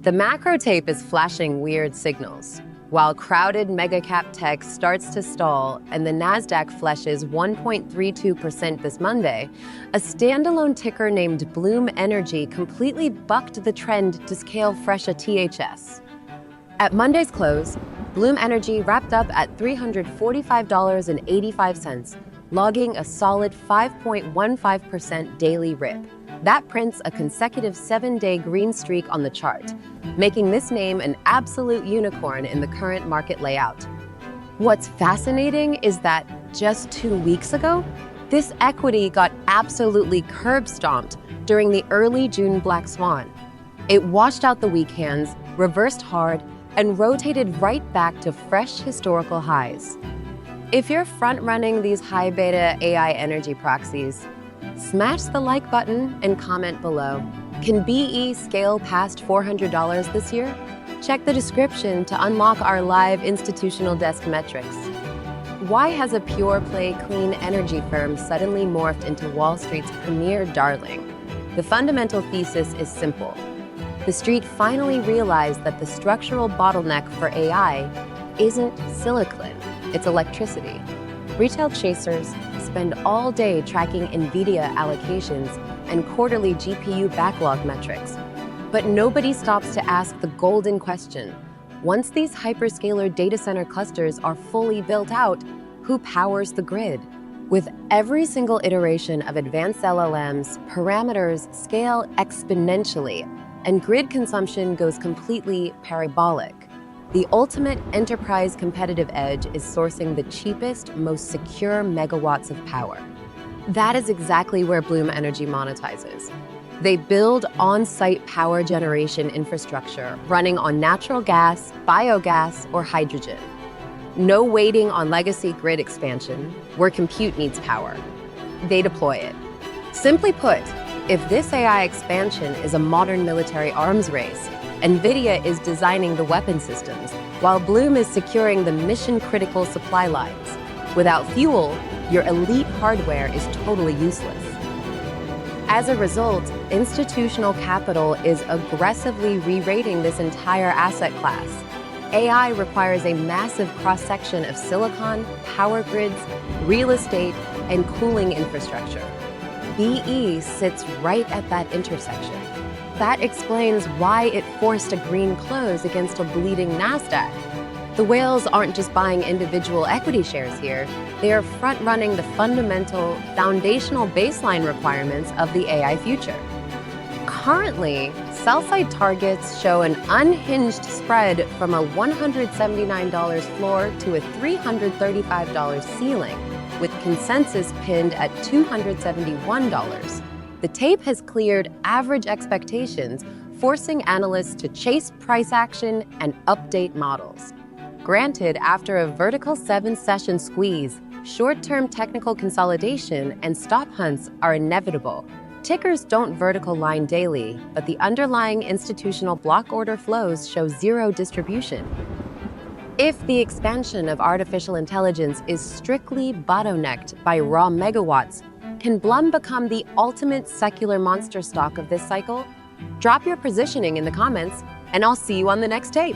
The macro tape is flashing weird signals. While crowded mega-cap tech starts to stall and the Nasdaq flushes 1.32% this Monday, a standalone ticker named Bloom Energy completely bucked the trend to scale fresh a THS. At Monday's close, Bloom Energy wrapped up at $345.85, logging a solid 5.15% daily rip. That prints a consecutive 7-day green streak on the chart, making this name an absolute unicorn in the current market layout. What's fascinating is that just 2 weeks ago, this equity got absolutely curb-stomped during the early June Black Swan. It washed out the weak hands, reversed hard, and rotated right back to fresh historical highs. If you're front-running these high-beta AI energy proxies, smash the like button and comment below. Can BE scale past $400 this year? Check the description to unlock our live institutional desk metrics. Why has a pure-play clean energy firm suddenly morphed into Wall Street's premier darling? The fundamental thesis is simple. The street finally realized that the structural bottleneck for AI isn't silicon, it's electricity. Retail chasers spend all day tracking Nvidia allocations and quarterly GPU backlog metrics. But nobody stops to ask the golden question. Once these hyperscaler data center clusters are fully built out, who powers the grid? With every single iteration of advanced LLMs, parameters scale exponentially, and grid consumption goes completely parabolic. The ultimate enterprise competitive edge is sourcing the cheapest, most secure megawatts of power. That is exactly where Bloom Energy monetizes. They build on-site power generation infrastructure running on natural gas, biogas, or hydrogen. No waiting on legacy grid expansion, where compute needs power. They deploy it. Simply put, if this AI expansion is a modern military arms race, Nvidia is designing the weapon systems, while Bloom is securing the mission-critical supply lines. Without fuel, your elite hardware is totally useless. As a result, institutional capital is aggressively re-rating this entire asset class. AI requires a massive cross-section of silicon, power grids, real estate, and cooling infrastructure. BE sits right at that intersection. That explains why it forced a green close against a bleeding Nasdaq. The whales aren't just buying individual equity shares here, they are front-running the fundamental, foundational baseline requirements of the AI future. Currently, sell-side targets show an unhinged spread from a $179 floor to a $335 ceiling, with consensus pinned at $271. The tape has cleared average expectations, forcing analysts to chase price action and update models. Granted, after a vertical 7-session squeeze, short-term technical consolidation and stop hunts are inevitable. Tickers don't vertical line daily, but the underlying institutional block order flows show zero distribution. If the expansion of artificial intelligence is strictly bottlenecked by raw megawatts, can Bloom become the ultimate secular monster stock of this cycle? Drop your positioning in the comments, and I'll see you on the next tape.